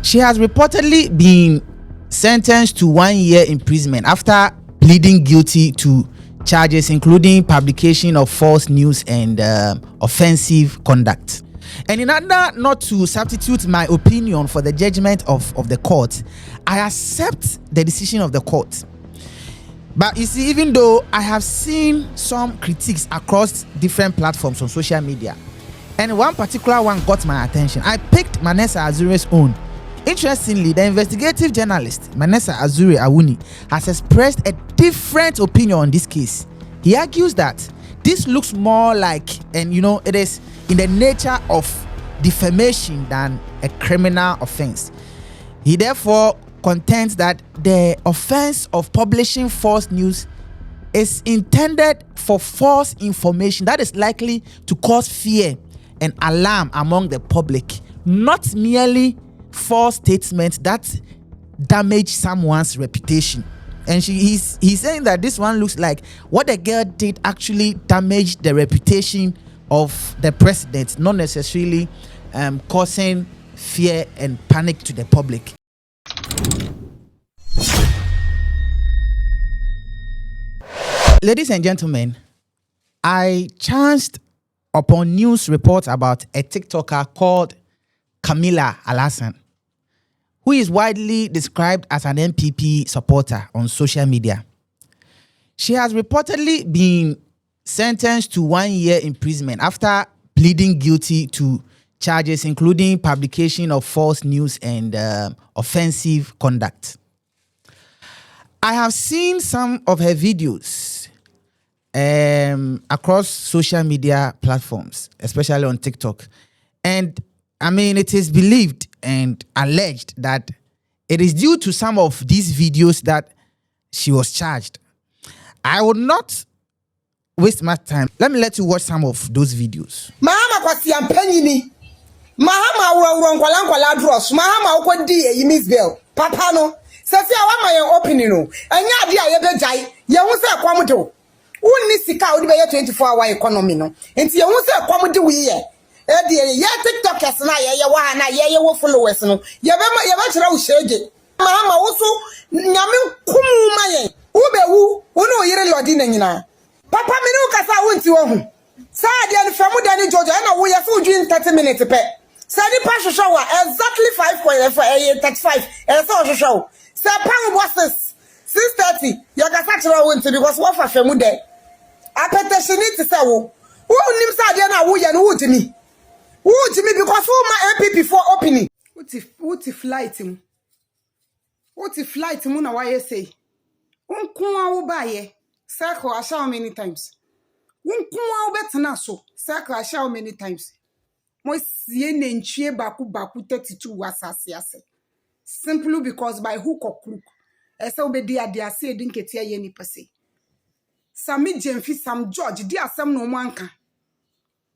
She has reportedly been sentenced to 1 year imprisonment after pleading guilty to charges including publication of false news and offensive conduct. And in order not to substitute my opinion for the judgment of the court, I accept the decision of the court. But you see, even though I have seen some critiques across different platforms on social media, and one particular one got my attention, I picked Manasseh Azure's own. Interestingly, the investigative journalist Manasseh Azure Awuni has expressed a different opinion on this case. He argues that this looks more like, and it is in the nature of defamation than a criminal offense. He therefore contends that the offense of publishing false news is intended for false information that is likely to cause fear and alarm among the public, not merely false statements that damage someone's reputation. And he's saying that this one looks like what the girl did actually damaged the reputation of the president, not necessarily causing fear and panic to the public. Ladies and gentlemen, I chanced upon news reports about a TikToker called Camilla Alhassan, who is widely described as an MPP supporter on social media. She has reportedly been sentenced to 1 year imprisonment after pleading guilty to charges including publication of false news and offensive conduct. I have seen some of her videos across social media platforms, especially on TikTok. And it is believed and alleged that it is due to some of these videos that she was charged. I would not waste my time. Let me let you watch some of those videos. Mahama kwasi ampanyini. Mahama uronkwala dross. Mahama ukwadi Eyimisville. Papa no. Sesi awama ye opening no. Enya adi a yebejai. Ye hu se kwamudo. Unni sika odi be 24-hour economy no. Enti ye hu se kwamudo wi ye. Ye TikTokers na ye wa na ye wo followers no. Ye be chira wo shege. Mahama wo so nyame kumu ma ye. Ubewu unu yire lodi na nyina. Papa minu kasa wonti wo hu. Sa dia no famu dia ni Georgia na wo ye so dwin 30 minutes pe. Sa di pa show exactly 5.35 so show. Sa pan bosses 6:30 ya kasa chira wonti because wo fa famu de. Apetition it say wo. Wo nim sa dia na wo ye no wo jimi. Wo jimi because wo ma MPP for opening. Wuti flight mu. Wuti flight mu na why say. Unkuwa wo ba ye. Circle I show many times. Unkuwa wo betena so. Circle I show many times. Mo sie nentwie baku 32 wasase ase. Simply because by hook or crook. Ese obedi ade ase edi nketia ye ni pese. Sami Jemfi Sam George di asem no mo anka.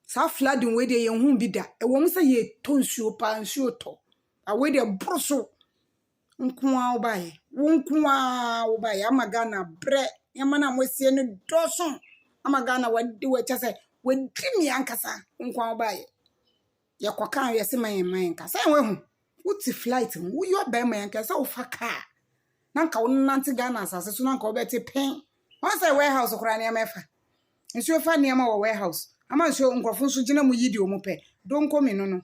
Sa flooding we de ye hu bi da. E wo mo se ye tonsuo pa nsuo to. A we de broso. Unkuwa wo ba ye. Unkuwa wo ba ye amagana bre. Yamana mwesie no doson. Amagana wadi we chase we dimi ankasa nkwa wo ba ye. Ye kwaka ye se man ka. Say we hu. Wuti flight mu. Wo yo ba man ka say wo fa car. Nanka wo nante Ghana asase so nanka wo beti pen. Won say warehouse okura ne mefa. Nsuo fa ne ma wo warehouse. Ama nsuo nkrofo nso gina mu yidi o mu pe. Don komi no.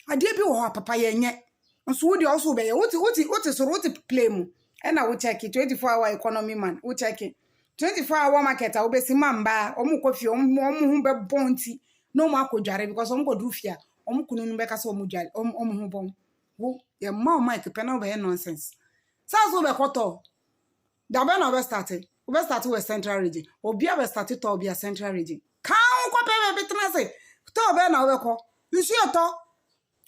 Ade bi wo papa ye nye. Nso wo de also be ye. Wuti play mu. And I will check it 24-hour economy man. We check it 24-hour market. I will be si mamba. Omu kofi omu be bonti. No ma ko jare because omu ko dufia. Omu kunu numbe kasa omu jale. Omu bon. Wo ye ma mic pe na be nonsense. Sa so be koto. Da be na be started. We start with central region. Obi be started to obi central region. Kan ko pe be bitna se. To be na we ko. Nsu to.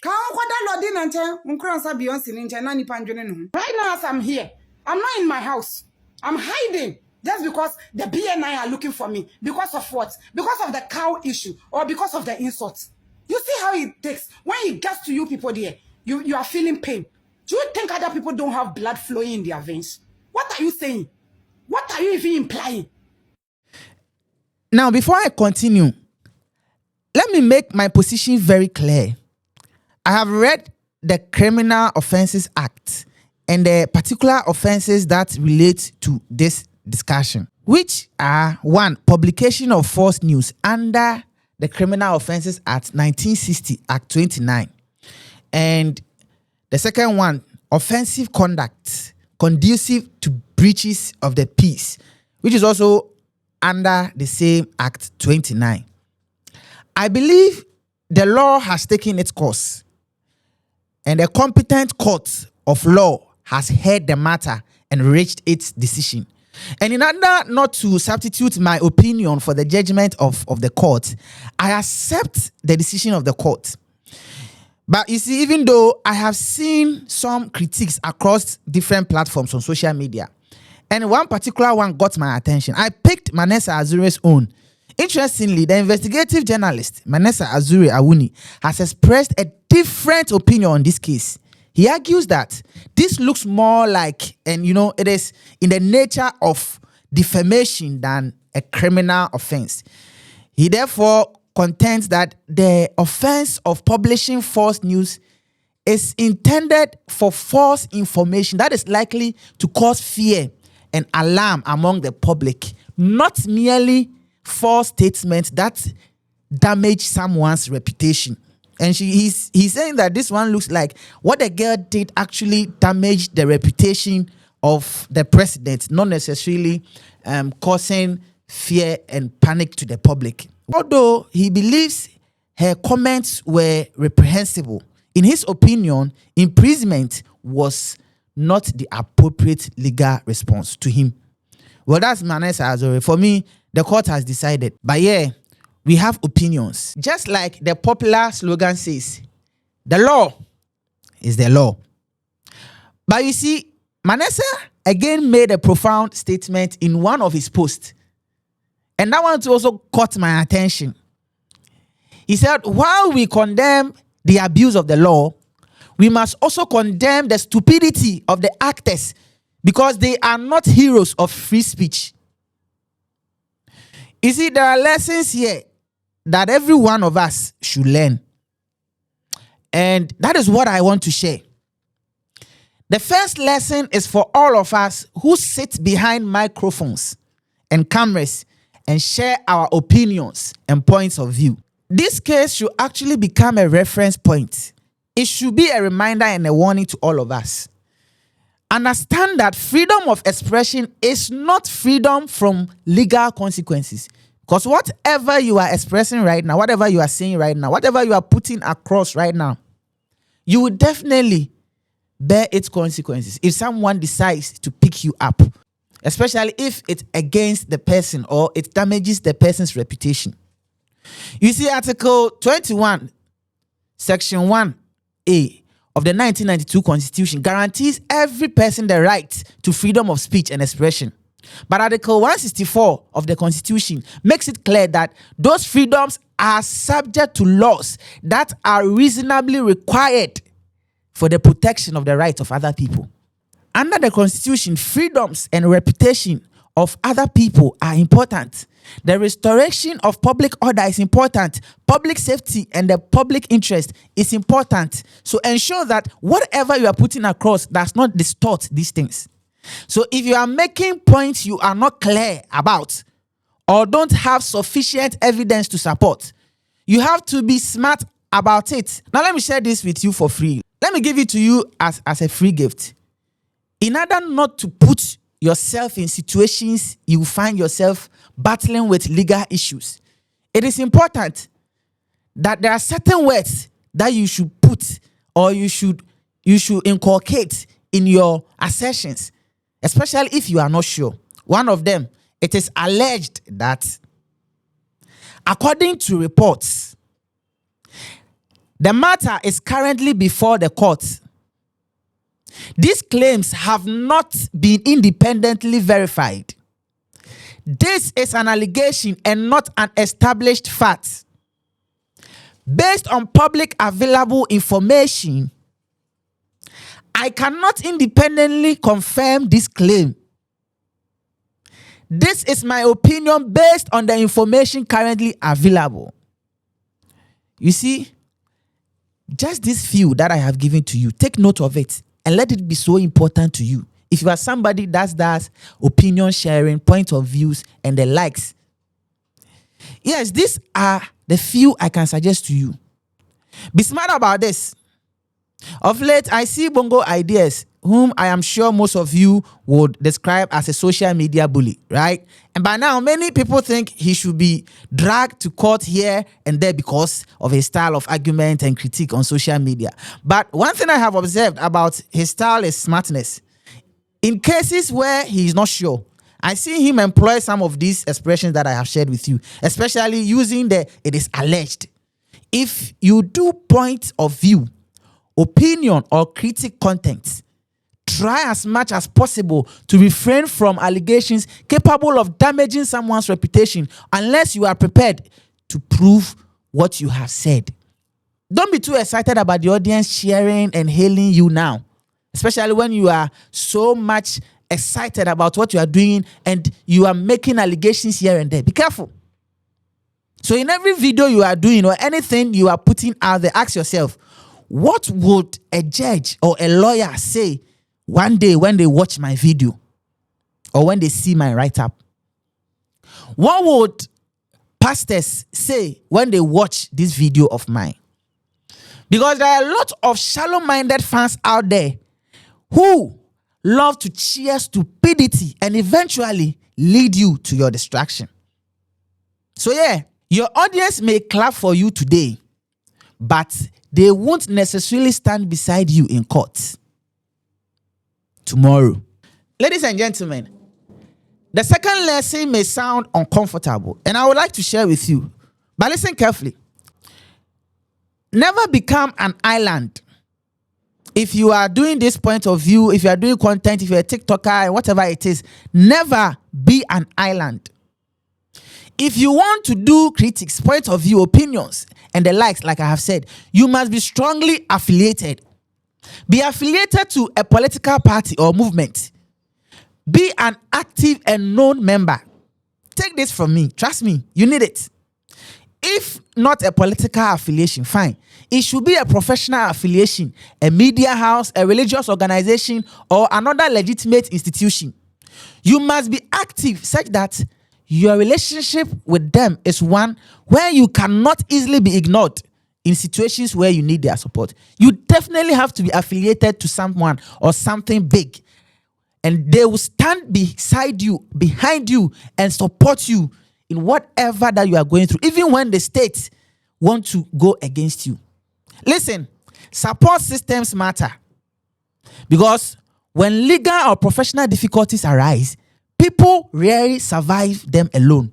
Kan ko da lodi na nche. Nkransa Beyonce ni nche na nipa ndwene no. Right now as I'm here. I'm not in my house. I'm hiding just because the BNI are looking for me. Because of what? Because of the cow issue or because of the insults. You see how it takes. When it gets to you people there, you are feeling pain. Do you think other people don't have blood flowing in their veins? What are you saying? What are you even implying? Now, before I continue, let me make my position very clear. I have read the Criminal Offences Act and the particular offences that relate to this discussion, which are: 1, publication of false news under the Criminal Offences Act 1960, Act 29. And the second one, offensive conduct conducive to breaches of the peace, which is also under the same Act 29. I believe the law has taken its course, and a competent court of law has heard the matter and reached its decision. And in order not to substitute my opinion for the judgment of the court, I accept the decision of the court. But you see, even though I have seen some critiques across different platforms on social media, and one particular one got my attention, I picked Manasseh Azure's own. Interestingly, the investigative journalist Manasseh Azure Awuni has expressed a different opinion on this case. He argues that this looks more like, and it is in the nature of defamation than a criminal offense. He therefore contends that the offense of publishing false news is intended for false information that is likely to cause fear and alarm among the public, not merely false statements that damage someone's reputation. And he's saying that this one looks like what the girl did actually damaged the reputation of the president, not necessarily causing fear and panic to the public. Although he believes her comments were reprehensible, in his opinion, imprisonment was not the appropriate legal response to him. Well, that's Manasseh Azure. For me, the court has decided. But yeah, we have opinions. Just like the popular slogan says, the law is the law. But you see, Manasseh again made a profound statement in one of his posts. And that one also caught my attention. He said, while we condemn the abuse of the law, we must also condemn the stupidity of the actors, because they are not heroes of free speech. You see, there are lessons here that every one of us should learn. And that is what I want to share. The first lesson is for all of us who sit behind microphones and cameras and share our opinions and points of view. This case should actually become a reference point. It should be a reminder and a warning to all of us. Understand that freedom of expression is not freedom from legal consequences. Because whatever you are expressing right now, whatever you are saying right now, whatever you are putting across right now, you will definitely bear its consequences if someone decides to pick you up, especially if it's against the person or it damages the person's reputation. You see, Article 21, Section 1A of the 1992 Constitution guarantees every person the right to freedom of speech and expression. But Article 164 of the Constitution makes it clear that those freedoms are subject to laws that are reasonably required for the protection of the rights of other people. Under the Constitution, freedoms and reputation of other people are important. The restoration of public order is important. Public safety and the public interest is important. So ensure that whatever you are putting across does not distort these things. So if you are making points you are not clear about or don't have sufficient evidence to support, you have to be smart about it. Now let me share this with you for free. Let me give it to you as a free gift. In order not to put yourself in situations you find yourself battling with legal issues, it is important that there are certain words that you should put or you should inculcate in your assertions, especially if you are not sure. One of them, it is alleged that, according to reports, the matter is currently before the court. These claims have not been independently verified. This is an allegation and not an established fact. Based on public available information, I cannot independently confirm this claim. This is my opinion based on the information currently available. You see, just this few that I have given to you, take note of it and let it be so important to you. If you are somebody that does opinion sharing, point of views, and the likes, yes, these are the few I can suggest to you. Be smart about this. Of late, I see Bongo Ideas, whom I am sure most of you would describe as a social media bully, right? And by now, many people think he should be dragged to court here and there because of his style of argument and critique on social media. But one thing I have observed about his style is smartness. In cases where he is not sure, I see him employ some of these expressions that I have shared with you, especially using the "it is alleged." If you do point of view, opinion, or critic content, try as much as possible to refrain from allegations capable of damaging someone's reputation unless you are prepared to prove what you have said. Don't be too excited about the audience cheering and hailing you now, especially when you are so much excited about what you are doing and you are making allegations here and there. Be careful. So in every video you are doing or anything you are putting out there, ask yourself, what would a judge or a lawyer say one day when they watch my video or when they see my write-up? What would pastors say when they watch this video of mine? Because there are a lot of shallow-minded fans out there who love to cheer stupidity and eventually lead you to your destruction. So yeah, your audience may clap for you today, but they won't necessarily stand beside you in court tomorrow. Ladies and gentlemen, the second lesson may sound uncomfortable, and I would like to share with you, but listen carefully. Never become an island. If you are doing this point of view, if you are doing content, if you're a TikToker, and whatever it is, never be an island. If you want to do critics, point of view, opinions, and the likes, like I have said, you must be strongly affiliated. Be affiliated to a political party or movement. Be an active and known member. Take this from me. Trust me, you need it. If not a political affiliation, fine. It should be a professional affiliation, a media house, a religious organization, or another legitimate institution. You must be active such that your relationship with them is one where you cannot easily be ignored in situations where you need their support. You definitely have to be affiliated to someone or something big, and they will stand beside you, behind you, and support you in whatever that you are going through, even when the state want to go against you. Listen, support systems matter because when legal or professional difficulties arise, people rarely survive them alone.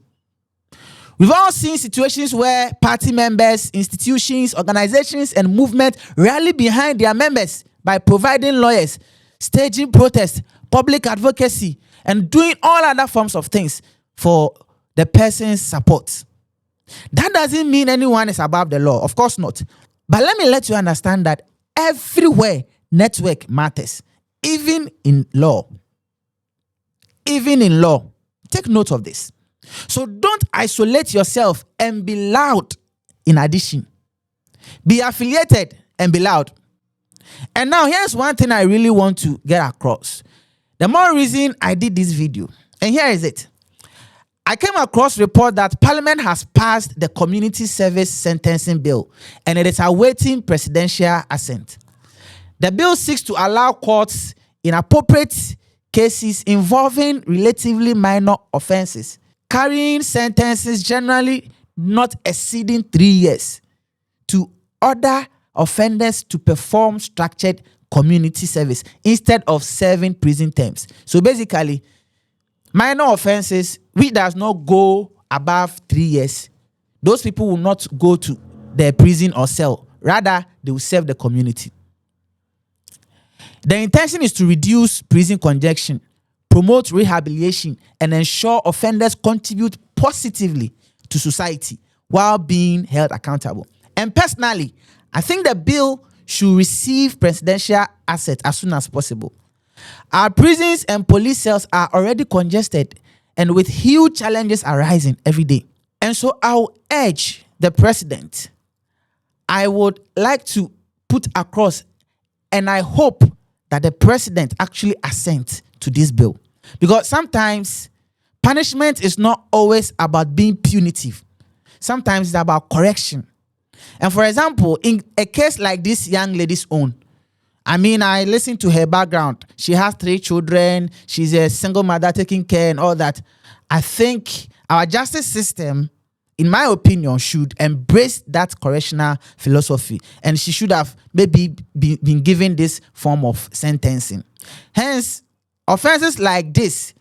We've all seen situations where party members, institutions, organizations, and movements rally behind their members by providing lawyers, staging protests, public advocacy, and doing all other forms of things for the person's support. That doesn't mean anyone is above the law. Of course not. But let me let you understand that everywhere network matters, even in law. Even in law. Take note of this. So don't isolate yourself and be loud in addition. Be affiliated and be loud. And now here's one thing I really want to get across. The more reason I did this video, and here is it. I came across report that Parliament has passed the Community Service Sentencing Bill and it is awaiting presidential assent. The bill seeks to allow courts in appropriate cases involving relatively minor offenses, carrying sentences generally not exceeding 3 years, to order offenders to perform structured community service instead of serving prison terms. So basically, minor offenses which does not go above 3 years, those people will not go to the prison or cell. Rather, they will serve the community. The intention is to reduce prison congestion, promote rehabilitation, and ensure offenders contribute positively to society while being held accountable. And personally, I think the bill should receive presidential assent as soon as possible. Our prisons and police cells are already congested and with huge challenges arising every day. And so I'll urge the president, I would like to put across, and I hope that the president actually assents to this bill. Because sometimes punishment is not always about being punitive. Sometimes it's about correction. And for example, in a case like this young lady's own, I mean, I listened to her background. She has 3 children. She's a single mother taking care and all that. I think our justice system, in my opinion, should embrace that correctional philosophy. And she should have maybe been given this form of sentencing. Hence, offenses like this,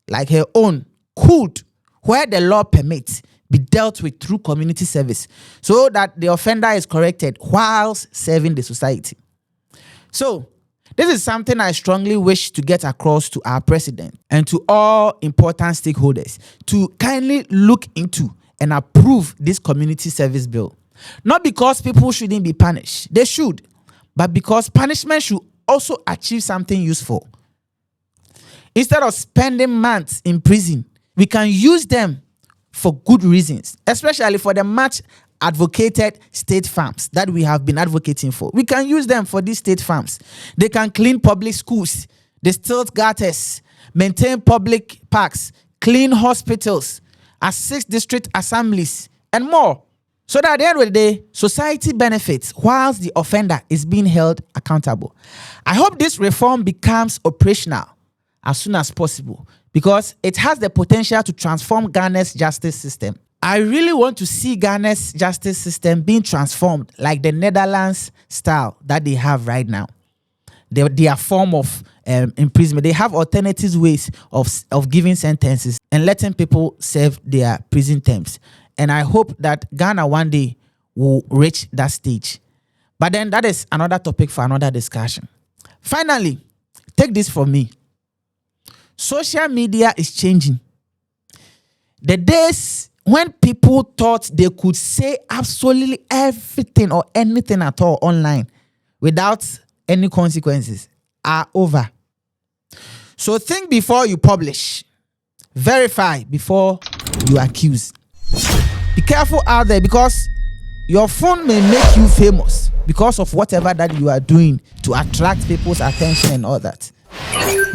like her own, could, where the law permits, be dealt with through community service so that the offender is corrected whilst serving the society. So, this is something I strongly wish to get across to our president and to all important stakeholders to kindly look into and approve this community service bill. Not because people shouldn't be punished, they should, but because punishment should also achieve something useful. Instead of spending months in prison, we can use them for good reasons, especially for the much advocated state farms that we have been advocating for. We can use them for these state farms. They can clean public schools, distill gutters, maintain public parks, clean hospitals, assist district assemblies, and more. So that at the end of the day, society benefits whilst the offender is being held accountable. I hope this reform becomes operational as soon as possible because it has the potential to transform Ghana's justice system. I really want to see Ghana's justice system being transformed like the Netherlands style that they have right now. Their form of imprisonment. They have alternative ways of giving sentences and letting people serve their prison terms. And I hope that Ghana one day will reach that stage. But then that is another topic for another discussion. Finally, take this from me. Social media is changing. The days when people thought they could say absolutely everything or anything at all online without any consequences are over. So think before you publish. Verify before you accuse. Be careful out there because your phone may make you famous because of whatever that you are doing to attract people's attention and all that.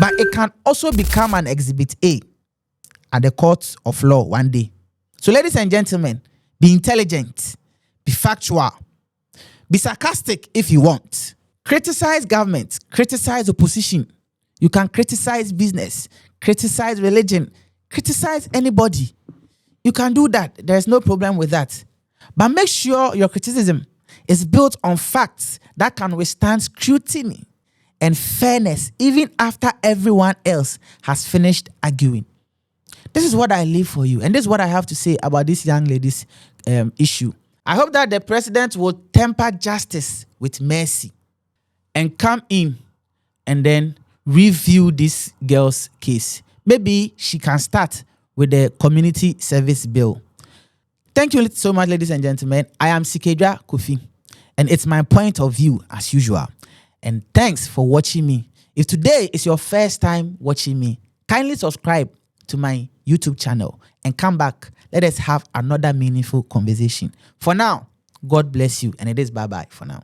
But it can also become an exhibit A at the court of law one day. So ladies and gentlemen, be intelligent, be factual, be sarcastic if you want. Criticize government, criticize opposition. You can criticize business, criticize religion, criticize anybody. You can do that. There's no problem with that. But make sure your criticism is built on facts that can withstand scrutiny and fairness even after everyone else has finished arguing. This is what I leave for you. And this is what I have to say about this young lady's issue. I hope that the president will temper justice with mercy and come in and then review this girl's case. Maybe she can start with the community service bill. Thank you so much, ladies and gentlemen. I am Sikedra Kofi, and it's my point of view as usual. And thanks for watching me. If today is your first time watching me, kindly subscribe to my YouTube channel and come back. Let us have another meaningful conversation. For now, God bless you, and it is bye-bye for now.